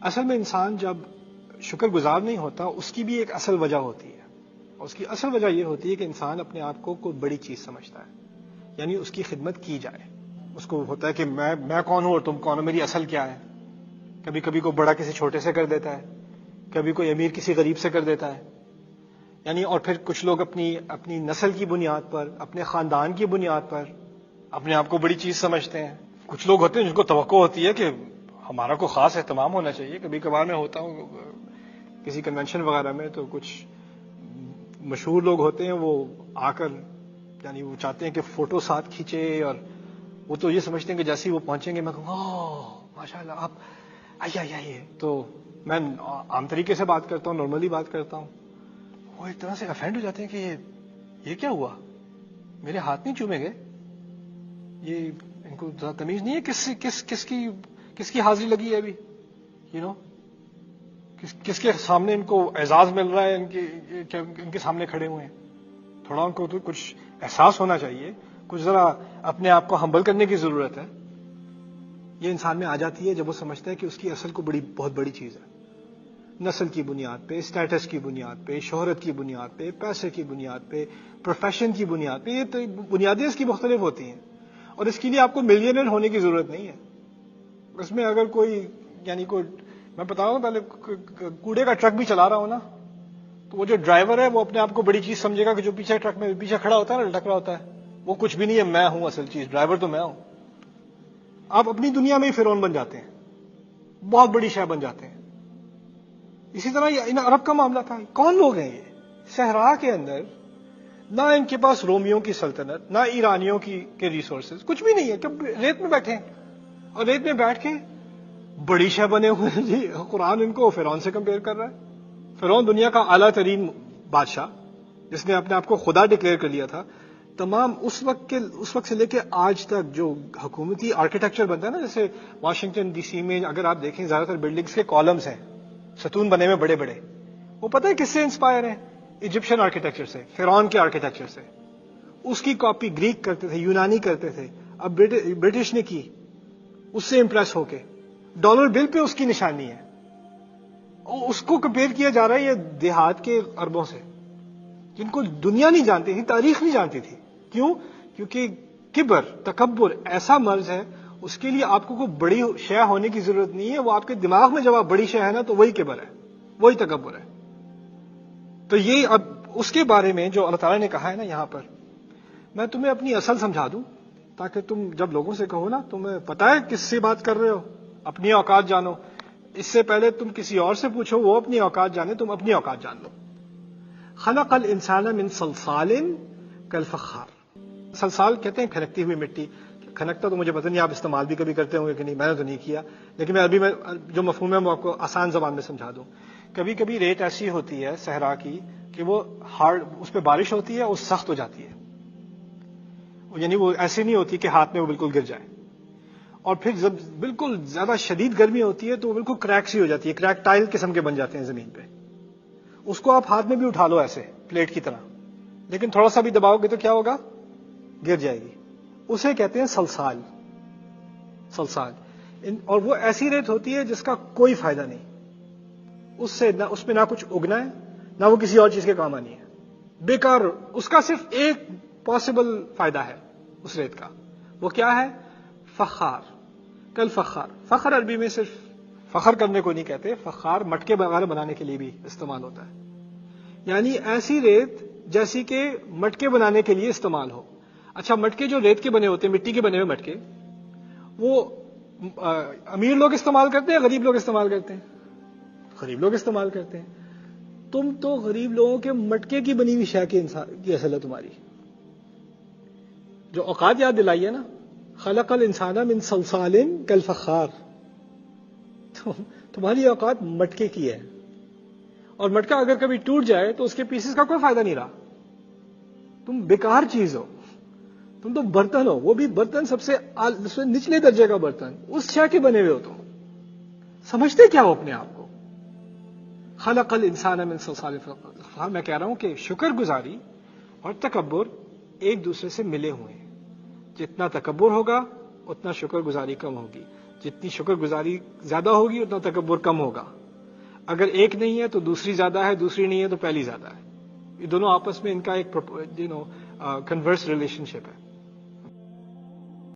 اصل میں انسان جب شکر گزار نہیں ہوتا اس کی بھی ایک اصل وجہ ہوتی ہے. اس کی اصل وجہ یہ ہوتی ہے کہ انسان اپنے آپ کو کوئی بڑی چیز سمجھتا ہے, یعنی اس کی خدمت کی جائے. اس کو ہوتا ہے کہ میں کون ہوں اور تم کون ہو, میری اصل کیا ہے. کبھی کبھی کوئی بڑا کسی چھوٹے سے کر دیتا ہے, کبھی کوئی امیر کسی غریب سے کر دیتا ہے. یعنی اور پھر کچھ لوگ اپنی نسل کی بنیاد پر, اپنے خاندان کی بنیاد پر اپنے آپ کو بڑی چیز سمجھتے ہیں. کچھ لوگ ہوتے ہیں جن کو توقع ہوتی ہے کہ ہمارا کوئی خاص اہتمام ہونا چاہیے. کبھی کبھار میں ہوتا ہوں کسی کنونشن وغیرہ میں, تو کچھ مشہور لوگ ہوتے ہیں, وہ آ کر یعنی وہ چاہتے ہیں کہ فوٹو ساتھ کھینچے, اور وہ تو یہ سمجھتے ہیں کہ جیسے ہی وہ پہنچیں گے میں کہوں گا ماشاء اللہ آپ آئیے. تو میں عام طریقے سے بات کرتا ہوں, نارملی بات کرتا ہوں. وہ ایک طرح سے افینڈ ہو جاتے ہیں کہ یہ کیا ہوا, میرے ہاتھ نہیں چومے گئے, یہ ان کو تمیز نہیں ہے کس کی حاضری لگی ہے ابھی, کس کے سامنے ان کو اعزاز مل رہا ہے, ان کے سامنے کھڑے ہوئے ہیں. تھوڑا ان کو تو کچھ احساس ہونا چاہیے, کچھ ذرا اپنے آپ کو ہمبل کرنے کی ضرورت ہے. یہ انسان میں آ جاتی ہے جب وہ سمجھتا ہے کہ اس کی اصل کو بہت بڑی چیز ہے. نسل کی بنیاد پہ, اسٹیٹس کی بنیاد پہ, شہرت کی بنیاد پہ, پیسے کی بنیاد پہ, پروفیشن کی بنیاد پہ, یہ تو بنیادیں اس کی مختلف ہوتی ہیں. اور اس کے لیے آپ کو ملینئر ہونے کی ضرورت نہیں ہے. اس میں اگر کوئی میں بتاؤں پہلے کوڑے کا ٹرک بھی چلا رہا ہوں نا, تو وہ جو ڈرائیور ہے وہ اپنے آپ کو بڑی چیز سمجھے گا کہ جو پیچھے ٹرک میں پیچھے کھڑا ہوتا ہے نا, لٹک رہا ہوتا ہے, وہ کچھ بھی نہیں ہے, میں ہوں اصل چیز, ڈرائیور تو میں ہوں. آپ اپنی دنیا میں ہی فرعون بن جاتے ہیں, بہت بڑی شے بن جاتے ہیں. اسی طرح ان عرب کا معاملہ تھا. کون لوگ ہیں یہ صحرا کے اندر, نہ ان کے پاس رومیوں کی سلطنت, نہ ایرانیوں کے ریسورسز, کچھ بھی نہیں ہے, کہ ریت میں بیٹھے ہیں, اور ریت میں بیٹھ کے بڑی شے بنے ہوئے ہیں. جی قرآن ان کو فرعون سے کمپیئر کر رہا ہے. فرعون دنیا کا اعلیٰ ترین بادشاہ جس نے اپنے آپ کو خدا ڈکلیئر کر لیا تھا. تمام اس وقت سے لے کے آج تک جو حکومتی آرکیٹیکچر بنتا ہے نا, جیسے واشنگٹن ڈی سی میں اگر آپ دیکھیں زیادہ تر بلڈنگز کے کالمز ہیں, ستون بنے ہوئے بڑے بڑے, وہ پتہ ہے کس سے انسپائر ہیں؟ ایجپشین آرکیٹیکچر سے, فرعون کے آرکیٹیکچر سے. اس کی کاپی گریک کرتے تھے, یونانی کرتے تھے, اب برٹش نے کی, اس سے امپریس ہو کے. ڈالر بل پہ اس کی نشانی ہے. اس کو کمپیئر کیا جا رہا ہے یہ دیہات کے عربوں سے, جن کو دنیا نہیں جانتی تھی, تاریخ نہیں جانتی تھی. کیوں؟ کیونکہ کبر, تکبر ایسا مرض ہے, اس کے لیے آپ کو کوئی بڑی شے ہونے کی ضرورت نہیں ہے. وہ آپ کے دماغ میں جب آپ بڑی شے ہے نا, تو وہی کبر ہے, وہی تکبر ہے. تو یہ اب اس کے بارے میں جو اللہ تعالیٰ نے کہا ہے نا یہاں پر, میں تمہیں اپنی اصل سمجھا دوں تاکہ تم جب لوگوں سے کہو نا, تمہیں پتہ ہے کس سے بات کر رہے ہو, اپنی اوقات جانو. اس سے پہلے تم کسی اور سے پوچھو, وہ اپنی اوقات جانے, تم اپنی اوقات جان لو. خلق الانسان من صلصال کالفخار. صلصال کہتے ہیں کھنکتی ہوئی مٹی. کھنکتا تو مجھے پتہ نہیں آپ استعمال بھی کبھی کرتے ہوں گے کہ نہیں, میں نے تو نہیں کیا, لیکن میں ابھی جو مفہوم ہے وہ آپ کو آسان زبان میں سمجھا دوں. کبھی کبھی ریت ایسی ہوتی ہے صحرا کی کہ وہ ہارڈ, اس پہ بارش ہوتی ہے, وہ سخت ہو جاتی ہے, یعنی وہ ایسی نہیں ہوتی کہ ہاتھ میں وہ بالکل گر جائے. اور پھر جب بالکل زیادہ شدید گرمی ہوتی ہے تو وہ بالکل کریک سی ہو جاتی ہے, کریک ٹائل قسم کے بن جاتے ہیں زمین پہ. اس کو آپ ہاتھ میں بھی اٹھا لو ایسے پلیٹ کی طرح, لیکن تھوڑا سا بھی دباؤ گے تو کیا ہوگا, گر جائے گی. اسے کہتے ہیں صلصال. اور وہ ایسی ریت ہوتی ہے جس کا کوئی فائدہ نہیں, اس پہ نہ کچھ اگنا ہے, نہ وہ کسی اور چیز کے کام آنی ہے, بیکار. اس کا صرف ایک پاسبل فائدہ ہے اس ریت کا, وہ کیا ہے؟ فخار. کل فخار. فخر عربی میں صرف فخر کرنے کو نہیں کہتے, فخار مٹکے وغیرہ بنانے کے لیے بھی استعمال ہوتا ہے. یعنی ایسی ریت جیسی کہ مٹکے بنانے کے لیے استعمال ہو. اچھا, مٹکے جو ریت کے بنے ہوتے ہیں, مٹی کے بنے ہوئے مٹکے, وہ امیر لوگ استعمال کرتے ہیں, غریب لوگ استعمال کرتے ہیں؟ غریب لوگ استعمال کرتے ہیں. تم تو غریب لوگوں کے مٹکے کی بنی ہوئی شے کی اصل ہے تمہاری. جو اوقات یاد دلائی ہے نا, خلق الانسان من صلصال کالفخار, تمہاری اوقات مٹکے کی ہے. اور مٹکا اگر کبھی ٹوٹ جائے تو اس کے پیسز کا کوئی فائدہ نہیں رہا, تم بیکار چیز ہو. تم تو برتن ہو, وہ بھی برتن سب سے نچلے درجے کا برتن, اس شے کے بنے ہوئے ہو. تم سمجھتے کیا ہو اپنے آپ کو؟ خلق الانسان من صلصال کالفخار. میں کہہ رہا ہوں کہ شکر گزاری اور تکبر ایک دوسرے سے ملے ہوئے ہیں. جتنا تکبر ہوگا اتنا شکر گزاری کم ہوگی, جتنی شکر گزاری زیادہ ہوگی اتنا تکبر کم ہوگا. اگر ایک نہیں ہے تو دوسری زیادہ ہے، دوسری نہیں ہے تو پہلی زیادہ ہے. یہ دونوں آپس میں ان کا ایک کنورس ریلیشن شپ ہے.